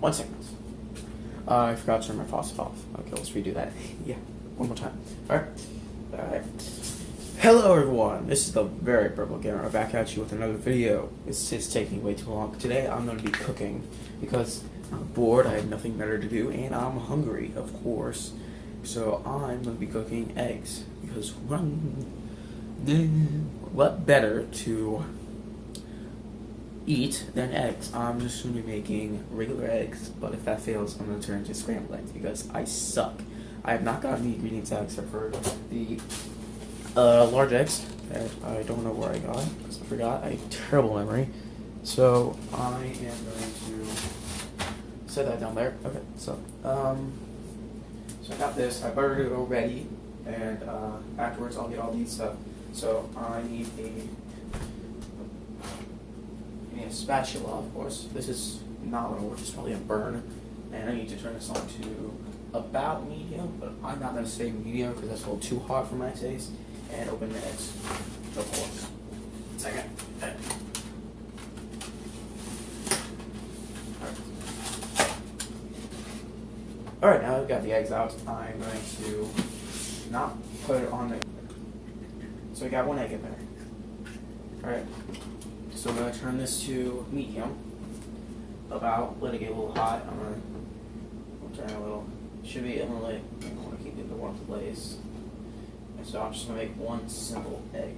1 second. I forgot to turn my faucet off. Okay, let's redo that. Yeah, one more time. Alright. Hello everyone, this is the Very Purple Gamer back at you with another video. This is taking way too long. Today I'm going to be cooking because I'm bored, I have nothing better to do, and I'm hungry, of course. So I'm going to be cooking eggs because what better to eat than eggs? I'm just going to be making regular eggs, but if that fails, I'm going to turn into scrambled eggs because I suck. I have not gotten the ingredients out except for the large eggs that I don't know where I got because I forgot. I have terrible memory. So I am going to set that down there. Okay, so I got this. I buttered it already, and afterwards I'll get all these stuff. So I need a spatula, of course. This is not going to work. It's probably a burn, and I need to turn this on to about medium, but I'm not going to say medium because that's a little too hot for my taste. And open the eggs, of course. Second. Okay. Alright, now I've got the eggs out, I'm going to not put it on the... So we got one egg in there. Alright, so I'm going to turn this to medium. Let it get a little hot. I'm going to turn it a little. Should be inlet. I want to keep it in one place. So I'm just going to make one simple egg.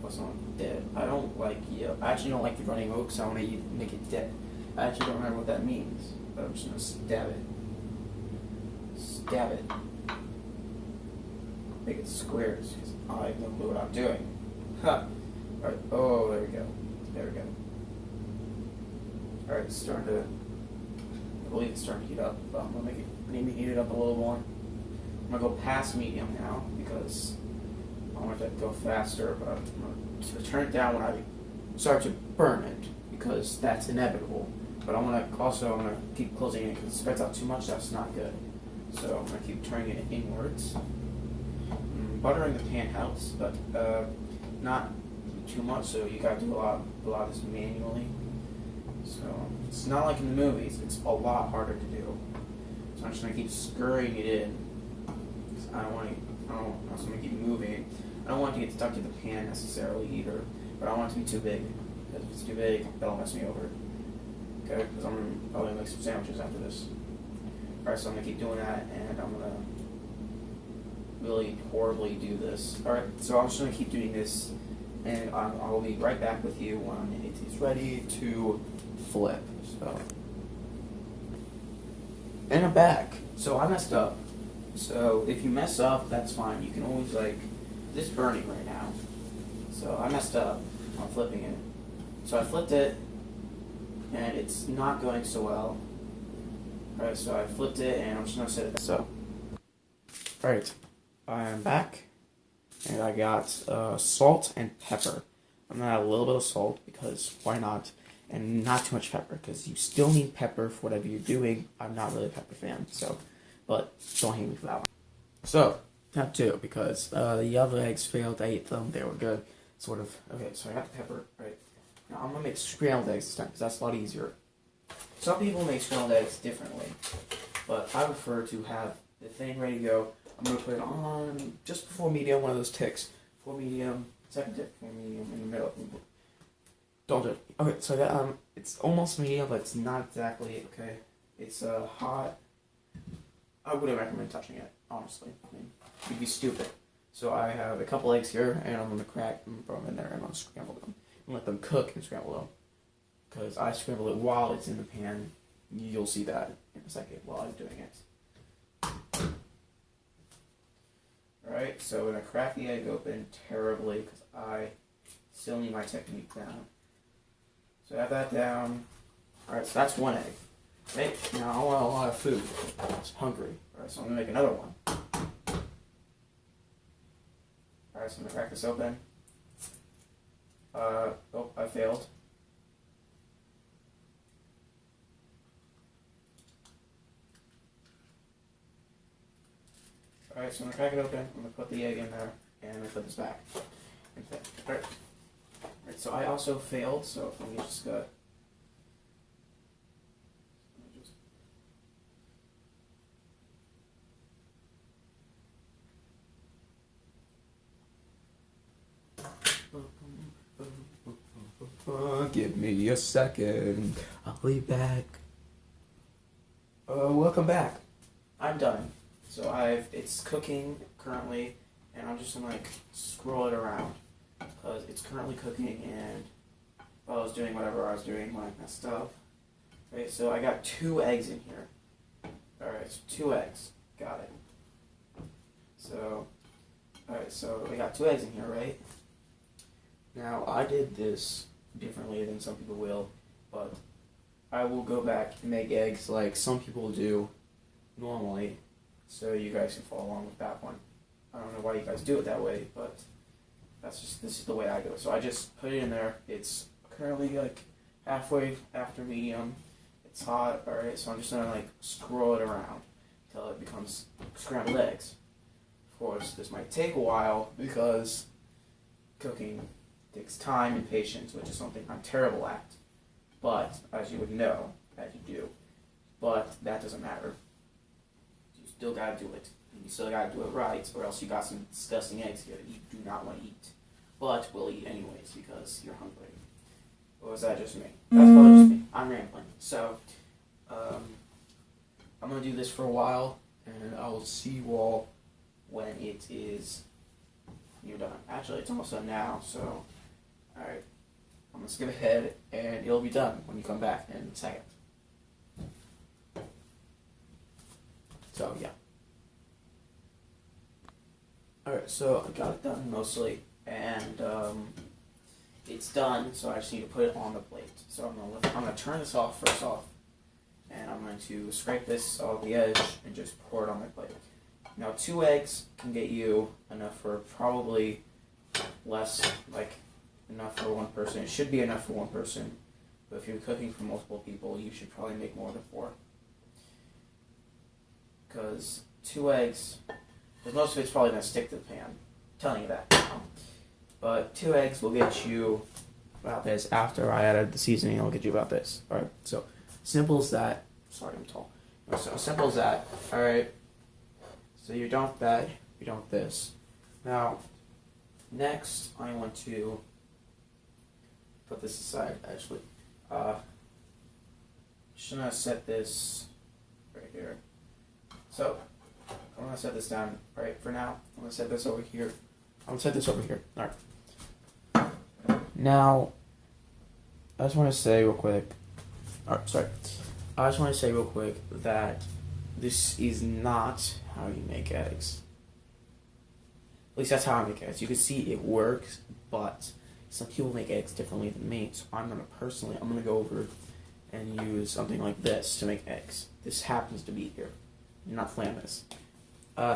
What's on dead? I don't like yolk. I actually don't like the running yolk, so I want to make it dead. I actually don't remember what that means, but I'm just going to stab it. Stab it. Make it squares, because I have no clue what I'm doing. Ha! Alright, oh, there we go. There we go. Alright, it's starting to... I believe it's starting to heat up, but I'm going to need to heat it up a little more. I'm going to go past medium now because I want it to go faster, but I'm going to turn it down when I start to burn it because that's inevitable. But I'm going to keep closing it because if it spreads out too much, that's not good. So I'm going to keep turning it inwards. Buttering the pan helps, but not too much, so you got to do a lot of this manually. So it's not like in the movies, it's a lot harder to do. So I'm just going to keep scurrying it in. I just want to keep moving. I don't want it to get stuck to the pan necessarily either, but I don't want it to be too big, because if it's too big, that'll mess me over. Okay, because I'm probably going to make some sandwiches after this. Alright, so I'm going to keep doing that, and I'm going to really horribly do this. Alright, so I'm just going to keep doing this, and I'll be right back with you when it is ready to flip. And I'm back. So I messed up. So if you mess up, that's fine. You can always this is burning right now. So I messed up on flipping it. So I flipped it, and it's not going so well. Alright, so I flipped it, and I'm just gonna set it. So, alright, I'm back, and I got salt and pepper. I'm gonna add a little bit of salt because why not? And not too much pepper because you still need pepper for whatever you're doing. I'm not really a pepper fan, so. But don't hate me for that one. So, not two, because the other eggs failed. I ate them. They were good. Sort of. Okay, so I got the pepper. Right. Now I'm going to make scrambled eggs this time, because that's a lot easier. Some people make scrambled eggs differently. But I prefer to have the thing ready to go. I'm going to put it on just before medium, one of those ticks. Before medium, second tick, before medium, in the middle. Don't do it. Okay, so that, it's almost medium, but it's not exactly, okay. It's hot. I wouldn't recommend touching it, honestly. I mean, you'd be stupid. So I have a couple eggs here, and I'm going to crack them, throw them in there, and I'm going to scramble them. And let them cook and scramble them. Because I scramble it while it's in the pan. You'll see that in a second while I'm doing it. Alright, so I'm going to crack the egg open terribly, because I still need my technique down. So I have that down. Alright, so that's one egg. Right, now I want a lot of food. I'm hungry. Alright, so I'm going to make another one. Alright, so I'm going to crack this open. Oh, I failed. Alright, so I'm going to crack it open. I'm going to put the egg in there. And I'm going to put this back. Alright. Alright, so I also failed, so let me just Give me a second. I'll be back. Welcome back. I'm done. So it's cooking currently, and I'm just gonna like scroll it around because it's currently cooking, and while I was doing whatever I was doing when I messed up. Okay, so I got 2 eggs in here. Alright, so 2 eggs. Got it. So, alright, so we got 2 eggs in here, right? Now, I did this differently than some people will, but I will go back and make eggs like some people do normally, so you guys can follow along with that one. I don't know why you guys do it that way, but this is the way I do it. So I just put it in there. It's currently like halfway after medium. It's hot, alright, so I'm just gonna like scroll it around until it becomes scrambled eggs. Of course, this might take a while because cooking takes time and patience, which is something I'm terrible at. But, as you would know, as you do. But that doesn't matter. You still gotta do it. And you still gotta do it right, or else you got some disgusting eggs here that you do not want to eat. But we'll eat anyways because you're hungry. Or was that just me? That's probably just me. I'm rambling. So, I'm gonna do this for a while, and I will see you all when it is you're done. Actually, it's almost done now, so alright. I'm gonna skip ahead, and it'll be done when you come back in a second. So, yeah. Alright, so I got it done mostly, and it's done, so I just need to put it on the plate. So I'm gonna turn this off first off, and I'm going to scrape this off the edge and just pour it on my plate. Now 2 eggs can get you enough for probably less, like enough for 1 person. It should be enough for 1 person, but if you're cooking for multiple people, you should probably make more than 4. Because 2 eggs, because most of it's probably going to stick to the pan. I'm telling you that now. But 2 eggs will get you about this. After I added the seasoning, it'll get you about this. Alright, so simple as that. Sorry, I'm tall. So simple as that. Alright. So you're done with that. You're done with this. Now, next I want to put this aside, actually. Just gonna set this right here. So, I'm gonna set this down right for now. I'm gonna set this over here. I'm gonna set this over here. Alright. Now, I just want to say real quick. Alright, sorry. I just want to say real quick that this is not how you make eggs. At least that's how I make eggs. You can see it works, but some people make eggs differently than me. So I'm gonna go over and use something like this to make eggs. This happens to be here. I'm not flam this.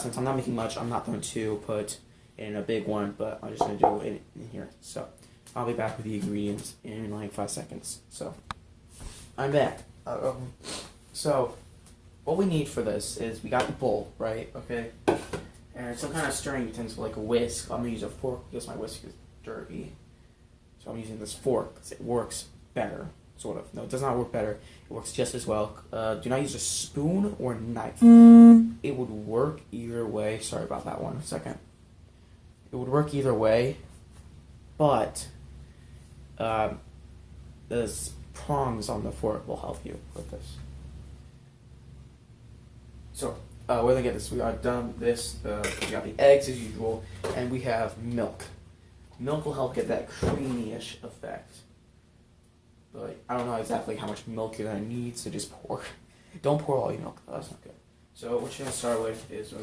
Since I'm not making much, I'm not going to put it in a big one, but I'm just gonna do it in here. So I'll be back with the ingredients in like 5 seconds. So I'm back. So what we need for this is we got the bowl, right? Okay, and some kind of stirring utensil like a whisk. I'm gonna use a fork because my whisk is dirty, so I'm using this fork because it works better, sort of. No, it does not work better. It works just as well. Do not use a spoon or knife. It would work either way. Sorry about that 1 second. It would work either way, but the prongs on the fork will help you with this. So, we're gonna get this. We got done this. We got the eggs as usual, and we have milk. Milk will help get that creamy-ish effect. But I don't know exactly how much milk you're gonna need, so just pour. Don't pour all your milk. That's not good. So what you're gonna start with is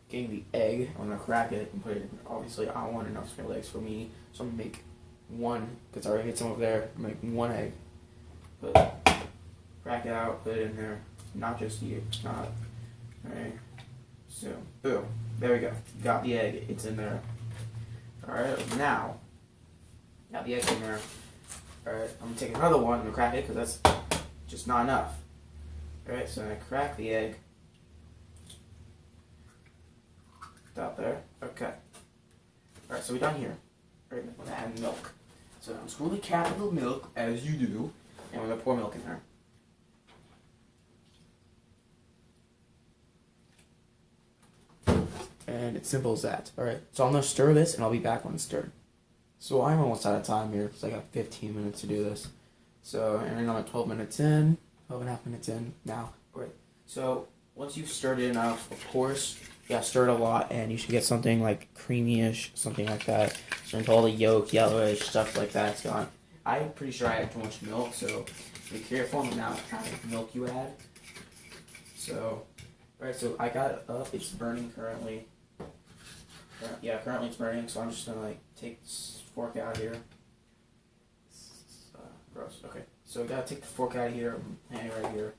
getting the egg. I'm gonna crack it and put it in. Obviously, I don't want enough scrambled eggs for me, so I'm gonna make 1, because I already made some over there. I'm gonna make 1 egg. Crack it out, put it in there. Not just you, not. Alright. So, boom. There we go. Got the egg. It's in there. Alright, now. Got the egg in there. Alright, I'm gonna take another one and crack it because that's just not enough. Alright, so I'm gonna crack the egg. Out there. Okay. Alright, so we're done here. Alright, I'm gonna add milk. So I'm screw the cap of the milk, as you do, and we're gonna pour milk in there. And it's simple as that. Alright, so I'm gonna stir this and I'll be back when it's stirred. So I'm almost out of time here because I got 15 minutes to do this. So, and I'm at 12 minutes in, 12 and a half minutes in now. Great. So, once you've stirred it enough, of course, yeah, stir it a lot, and you should get something like creamy-ish, something like that. So until all the yolk, yellowish, stuff like that's gone. I'm pretty sure I had too much milk, so be careful on the amount of kind of milk you add. So, alright, so I got it up. It's burning currently. Yeah, currently it's burning, so I'm just gonna like take this fork out of here. Gross. Okay, so we gotta take the fork out of here, hand it right here.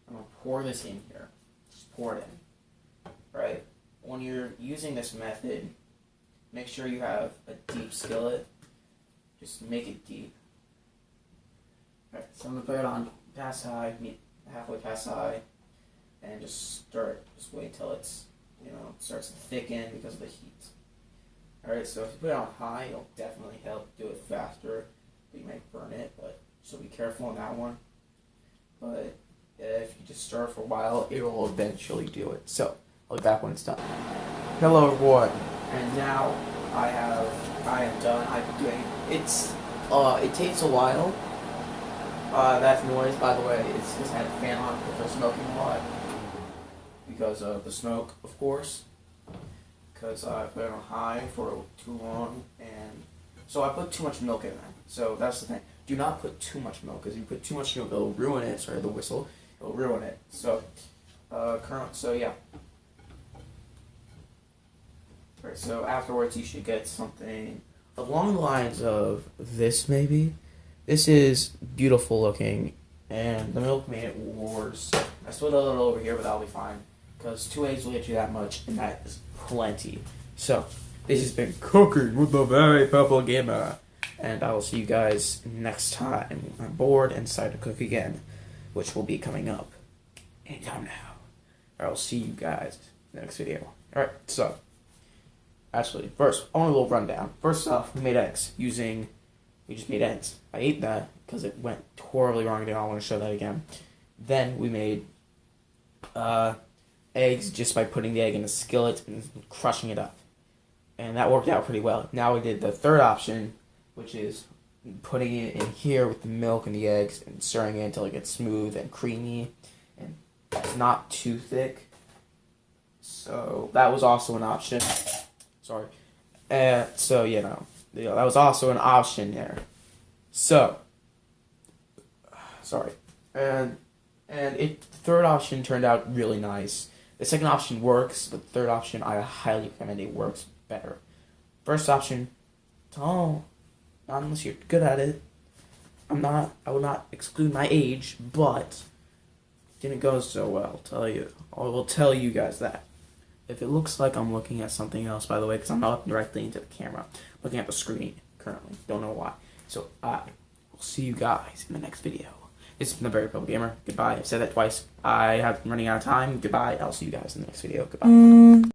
I'm gonna pour this in here. Just pour it in. Right? When you're using this method, make sure you have a deep skillet. Just make it deep. Alright, so I'm gonna put it on past high, halfway past high, and just stir it. Just wait till it's, starts to thicken because of the heat. Alright, so if you put it on high, it'll definitely help do it faster. But you might burn it, so be careful on that one. But if you just stir it for a while, it will eventually do it. So I'll be back when it's done. Hello everyone, and now I am done. I've been doing it takes a while. That noise, by the way, is because I had a fan on because I'm smoking a lot. Because of the smoke, of course. Because I put it on high for too long, and so I put too much milk in there. So that's the thing. Do not put too much milk, because if you put too much milk, it'll ruin it. Sorry, the whistle. It'll ruin it. So, yeah. Alright, so afterwards you should get something along the lines of this, maybe. This is beautiful looking, and the milk made it worse. I spilled a little over here, but that'll be fine, because 2 eggs will get you that much, and that is plenty. So, this has been Cooking with the Very Purple Gamer, and I will see you guys next time when I'm bored and decide to cook again, which will be coming up anytime now. I will see you guys in the next video. Alright, so, actually, first, I want a little rundown. First off, we made eggs we just made eggs. I ate that because it went horribly wrong. I don't want to show that again. Then we made eggs just by putting the egg in a skillet and crushing it up. And that worked out pretty well. Now we did the third option, which is putting it in here with the milk and the eggs and stirring it until it gets smooth and creamy and it's not too thick. So that was also an option. Sorry. So, that was also an option there. So, sorry. And the third option turned out really nice. The second option works, but the third option I highly recommend. It works better. First option, not unless you're good at it. I will not exclude my age, but it didn't go so well, I will tell you guys that. If it looks like I'm looking at something else, by the way, because I'm not looking directly into the camera, I'm looking at the screen currently. Don't know why. So I will see you guys in the next video. This has been the Very Purple Gamer. Goodbye. I've said that twice. I have been running out of time. Goodbye. I'll see you guys in the next video. Goodbye.